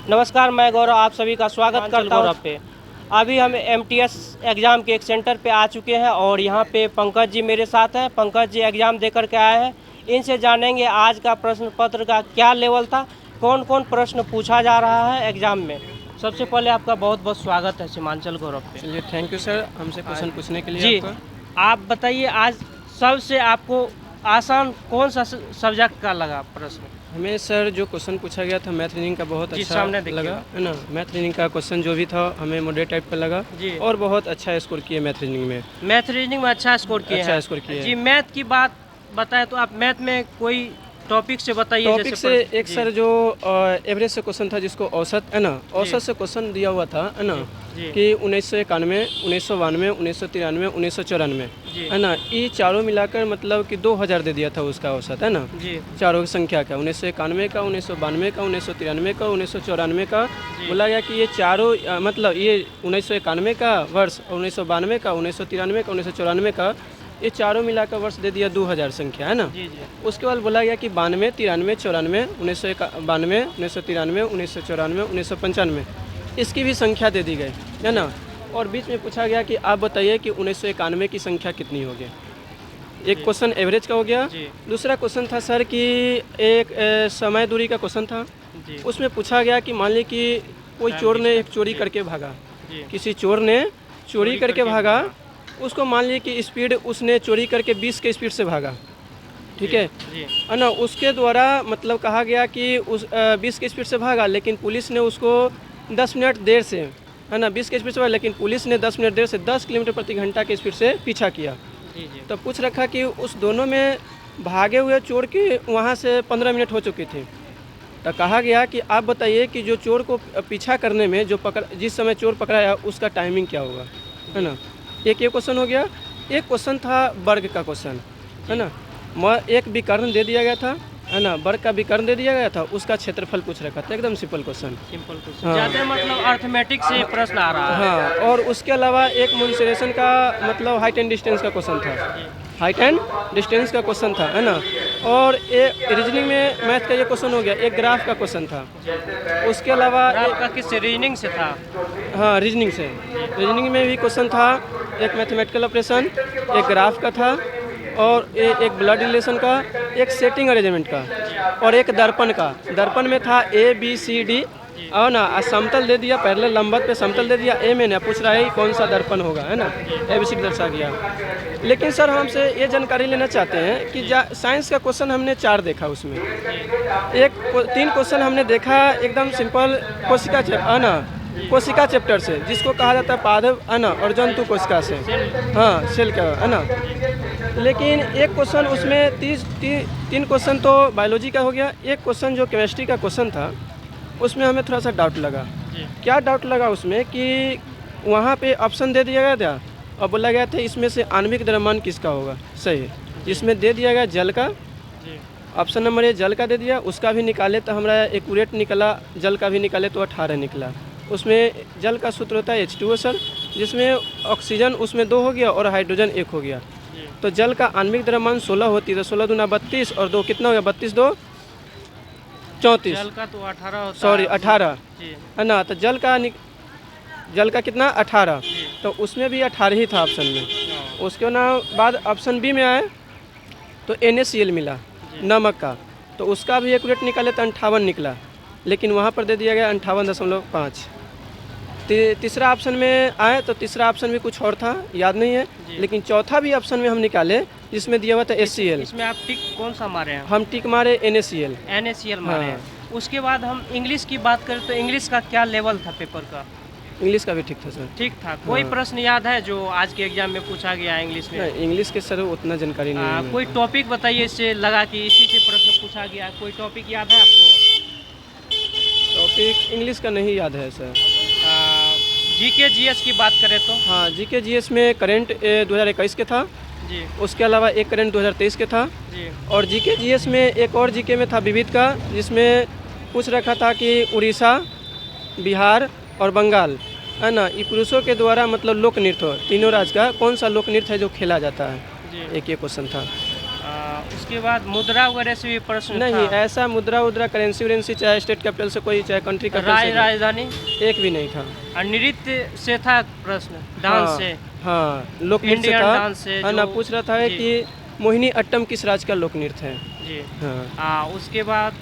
नमस्कार, मैं गौरव आप सभी का स्वागत करता हूँ पे। अभी हम एमटीएस एग्ज़ाम के एक सेंटर पे आ चुके हैं और यहाँ पे पंकज जी मेरे साथ हैं। पंकज जी एग्ज़ाम देकर के आए हैं। इनसे जानेंगे आज का प्रश्न पत्र का क्या लेवल था, कौन कौन प्रश्न पूछा जा रहा है एग्ज़ाम में। सबसे पहले आपका बहुत बहुत स्वागत है सीमांचल गौरव पे। चलिए, थैंक यू सर हमसे क्वेश्चन पूछने के लिए। जी, आपका आप बताइए आज सबसे आपको आसान कौन सा सब्जेक्ट का लगा प्रश्न? हमें सर जो क्वेश्चन पूछा गया था मैथ रीजनिंग का बहुत जी, अच्छा सामने देखिए। लगा, है ना। मैथ रीजनिंग का क्वेश्चन जो भी था हमें मॉडरेट टाइप का लगा जी। और बहुत अच्छा स्कोर किए मैथ रीजनिंग में। मैथ रीजनिंग में अच्छा स्कोर किए अच्छा हैं। स्कोर किए जी, हैं। मैथ की बात बताएं तो आप मैथ में कोई टॉपिक से बताइए। टॉपिक से एक सर जो एवरेज से क्वेश्चन था, जिसको औसत, है ना, औसत से क्वेश्चन दिया हुआ था, है ना, जी। कि 1991, 1992, 1993, 1994, जी। है ना, ये चारों मिलाकर मतलब कि 2000 दे दिया था उसका औसत, है ना। जी। चारों की संख्या का 1991 का, 1992 का, 1993 का, 1994 का बोला गया कि ये चारों मतलब ये 1991 का वर्ष और 1992 का, 1993 का, 1994 का, ये चारों मिलाकर वर्ष दे दिया 2000 संख्या, है ना। जी। जी। उसके बाद बोला गया कि 92, 93, 94, 1992, 1993, 1994, 1995 इसकी भी संख्या दे दी गई, है ना। और बीच में पूछा गया कि आप बताइए कि 1991 की संख्या कितनी होगी। एक क्वेश्चन एवरेज का हो गया। दूसरा क्वेश्चन था सर कि एक समय दूरी का क्वेश्चन था। उसमें पूछा गया कि मान लीजिए कि कोई चोर ने एक चोरी करके भागा, किसी चोर ने चोरी करके भागा, उसको मान लीजिए कि स्पीड उसने चोरी करके 20 के स्पीड से भागा, ठीक है ना। उसके द्वारा मतलब कहा गया कि उस 20 के स्पीड से भागा, लेकिन पुलिस ने उसको 10 मिनट देर से, है ना, 20 के स्पीड से भागा, लेकिन पुलिस ने 10 मिनट देर से 10 किलोमीटर प्रति घंटा के स्पीड से पीछा किया। तो पूछ रखा कि उस दोनों में भागे हुए चोर के वहाँ से 15 मिनट हो चुकी थी। तो कहा गया कि आप बताइए कि जो चोर को पीछा करने में जिस समय चोर पकड़ाया उसका टाइमिंग क्या होगा, है ना। एक ये क्वेश्चन हो गया। एक क्वेश्चन था वर्ग का क्वेश्चन, है ना। एक विकर्ण दे दिया गया था, है ना, वर्ग का विकर्ण दे दिया गया था, उसका क्षेत्रफल पूछ रखा था। एकदम सिंपल क्वेश्चन, ज़्यादा मतलब अर्थमेटिक से प्रश्न आ रहा है। हाँ। और उसके अलावा एक मोन्सुरेशन का मतलब हाइट एंड डिस्टेंस का क्वेश्चन था, हाइट एंड डिस्टेंस का क्वेश्चन था, है ना। और एक रीजनिंग में मैथ का ये क्वेश्चन हो गया। एक ग्राफ का क्वेश्चन था। उसके अलावा आपका किस रीजनिंग से था? हाँ, रीजनिंग से। रीजनिंग में भी क्वेश्चन था, एक मैथमेटिकल ऑपरेशन, एक ग्राफ का था, और एक ब्लड रिलेशन का, एक सेटिंग अरेंजमेंट का, और एक दर्पण का। दर्पण में था ABCD, और ना समतल दे दिया, पहले लंबत पे समतल दे दिया। ए में ना पूछ रहा है कौन सा दर्पण होगा, है ना, ABCD दर्शा गया। लेकिन सर हमसे ये जानकारी लेना चाहते हैं कि साइंस का क्वेश्चन हमने 4 देखा, उसमें 3 क्वेश्चन हमने देखा एकदम सिंपल कोशिका चैप्टर से, जिसको कहा जाता है पादप, है ना, और जंतु कोशिका से, हाँ, सेल का, है ना। लेकिन एक क्वेश्चन उसमें 3 क्वेश्चन तो बायोलॉजी का हो गया। एक क्वेश्चन जो केमिस्ट्री का क्वेश्चन था, उसमें हमें थोड़ा सा डाउट लगा। क्या डाउट लगा उसमें कि वहाँ पे ऑप्शन दे दिया गया था और बोला गया था इसमें से आणविक द्रव्यमान किसका होगा सही। इसमें दे दिया गया जल का, ऑप्शन नंबर ए जल का दे दिया। उसका भी निकाले तो हमारा एक्यूरेट निकला, जल का भी निकाले तो 18 निकला। उसमें जल का सूत्र होता है H2O सर, जिसमें ऑक्सीजन उसमें 2 हो गया और हाइड्रोजन 1 हो गया। तो जल का आणविक द्रव्यमान 16 होती है, तो 16 दूना 32 और 2 कितना हो गया, 32 2 34। जल का तो 18 होता सॉरी 18, है है ना। तो जल का कितना 18, तो उसमें भी 18 ही था ऑप्शन में। उसके बाद ऑप्शन बी में आए तो NaCl मिला, नमक का, तो उसका भी एक्यूरेट निकाले तो 58 निकला, लेकिन वहाँ पर दे दिया गया 58.5। तीसरा ऑप्शन में आए तो तीसरा ऑप्शन भी कुछ और था, याद नहीं है, लेकिन चौथा भी ऑप्शन में हम निकाले जिसमें दिया हुआ था HCl। इसमें आप टिक कौन सा मारे हैं? हम टिक मारे NaCl मारे हैं। उसके बाद हम इंग्लिश की बात करें तो इंग्लिश का क्या लेवल था पेपर का? इंग्लिश का भी ठीक था सर। ठीक था। कोई प्रश्न याद है जो आज के एग्जाम में पूछा गया इंग्लिश में? नहीं, इंग्लिश के सर उतना जानकारी नहीं है। कोई टॉपिक बताइए, इससे लगा कि इसी से प्रश्न पूछा गया। कोई टॉपिक याद है आपको? टॉपिक इंग्लिश का नहीं याद है सर। GK GS की बात करें तो? हाँ, GK GS में करंट 2021 के था जी। उसके अलावा एक करंट 2023 के था जी। और GK GS में एक और GK में था विविध का, जिसमें पूछ रखा था कि उड़ीसा, बिहार और बंगाल, है ना, ये पुरुषों के द्वारा मतलब लोक नृत्य, तीनों राज्य का कौन सा लोक नृत्य है जो खेला जाता है। एक ये क्वेश्चन था। उसके बाद मुद्रा वगैरह से भी प्रश्न नहीं, था। ऐसा मुद्रा उद्रा करेंसी वरेंसी चाहे स्टेट कैपिटल से कोई चाहे कंट्री कैपिटल से राजधानी एक भी नहीं था। और नृत्य से था प्रश्न, डांस हाँ, से। हाँ, लोक नृत्य इंडियन था। डांस से हाँ ना, जो- पूछ रहा था जी। कि मोहिनी अट्टम किस राज्य का लोक नृत्य है। जी हाँ, उसके बाद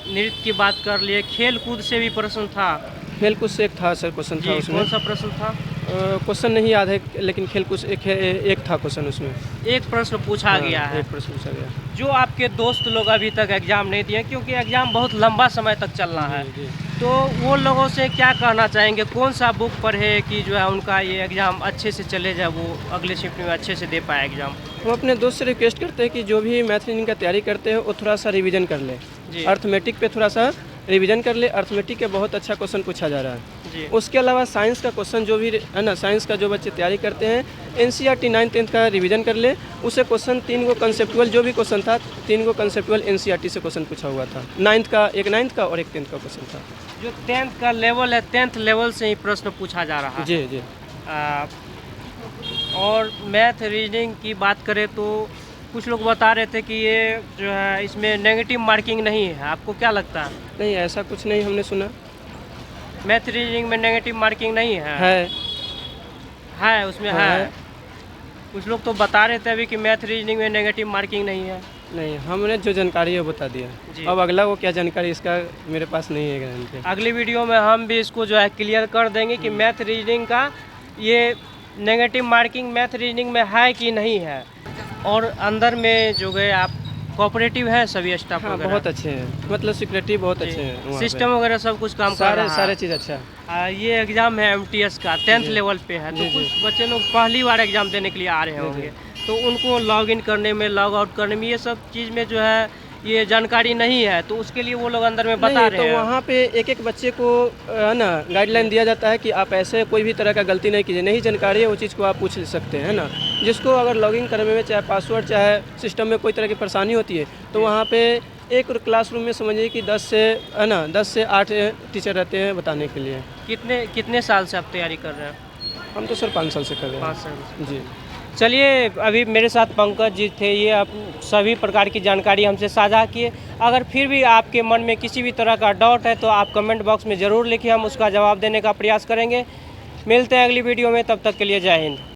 नृत्य की बात कर लिए, खेल कूद से भी प्रश्न था। खेल कूद से एक था सर, क्वेश्चन था जी, उसमें। कौन सा प्रश्न था? क्वेश्चन नहीं याद है, लेकिन खेल कूद एक था क्वेश्चन उसमें। एक प्रश्न पूछा हाँ, गया है। एक प्रश्न पूछा गया। जो आपके दोस्त लोग अभी तक एग्ज़ाम नहीं दिए, क्योंकि एग्ज़ाम बहुत लंबा समय तक चलना है, जी, जी। तो वो लोगों से क्या कहना चाहेंगे? कौन सा बुक पढ़े कि जो है उनका ये एग्ज़ाम अच्छे से चले जाए, वो अगले शिफ्ट में अच्छे से दे पाए एग्ज़ाम? हम अपने दोस्त से रिक्वेस्ट करते हैं कि जो भी मैथ रीजनिंग का तैयारी करते हैं वो थोड़ा सा रिवीजन कर ले। जी। अर्थमेटिक पे थोड़ा सा रिवीजन कर ले। अर्थमेटिक के बहुत अच्छा क्वेश्चन पूछा जा रहा है। जी उसके अलावा साइंस का क्वेश्चन जो भी है ना, साइंस का जो बच्चे तैयारी करते हैं, एनसीईआरटी 9th 10th का रिवीजन कर ले। उसे क्वेश्चन 3 गो कंसेप्चुअल जो भी क्वेश्चन था, 3 गो कंसेप्चुअल एनसीईआरटी से क्वेश्चन पूछा हुआ था। 9th का, एक 9th का और एक 10th का क्वेश्चन था। जो 10th का लेवल है, 10th लेवल से ही प्रश्न पूछा जा रहा है। जी, जी। आ, और मैथ रीजनिंग की बात करें तो कुछ लोग बता रहे थे कि ये जो है इसमें नेगेटिव मार्किंग नहीं है, आपको क्या लगता है? नहीं, ऐसा कुछ नहीं हमने सुना मैथ रीजनिंग में नेगेटिव मार्किंग नहीं है? है। उसमें हाँ, है। है। कुछ लोग तो बता रहे थे अभी कि मैथ रीजनिंग में नेगेटिव मार्किंग नहीं है। नहीं, हमने जो जानकारी है वो बता दिया। जी। अब अगला वो क्या जानकारी, इसका मेरे पास नहीं है गारंटी। अगली वीडियो में हम भी इसको जो है क्लियर कर देंगे कि मैथ रीजनिंग का ये नेगेटिव मार्किंग मैथ रीजनिंग में है कि नहीं है। और अंदर में जो गए आप कोऑपरेटिव हैं सभी स्टाफ हाँ, वगैरह? बहुत अच्छे हैं, मतलब सिक्योरिटी बहुत अच्छे हैं वहाँ पे। सिस्टम वगैरह सब कुछ काम कर सारे रहा सारे है। चीज़ अच्छा है। ये एग्ज़ाम है एमटीएस का, 10th जी। लेवल पे है, तो जी, जी। कुछ बच्चे लोग पहली बार एग्ज़ाम देने के लिए आ रहे जी, जी। होंगे, तो उनको लॉग इन करने में, लॉग आउट करने में, ये सब चीज़ में जो है ये जानकारी नहीं है, तो उसके लिए वो लोग अंदर में बता नहीं, रहे तो हैं। वहाँ पे एक एक बच्चे को है ना गाइडलाइन दिया जाता है कि आप ऐसे कोई भी तरह का गलती नहीं कीजिए। नहीं जानकारी है वो चीज़ को आप पूछ सकते हैं, है ना। जिसको अगर लॉगिन करने में चाहे पासवर्ड चाहे सिस्टम में कोई तरह की परेशानी होती है, तो वहाँ पे एक क्लासरूम में समझिए कि 10 से 8 टीचर रहते हैं बताने के लिए। कितने साल से आप तैयारी कर रहे हैं? हम तो सर 5 साल से कर रहे 5 साल से। हैं। जी। चलिए, अभी मेरे साथ पंकज जी थे, ये आप सभी प्रकार की जानकारी हमसे साझा किए। अगर फिर भी आपके मन में किसी भी तरह का डाउट है तो आप कमेंट बॉक्स में ज़रूर लिखिए, हम उसका जवाब देने का प्रयास करेंगे। मिलते हैं अगली वीडियो में, तब तक के लिए जय हिंद।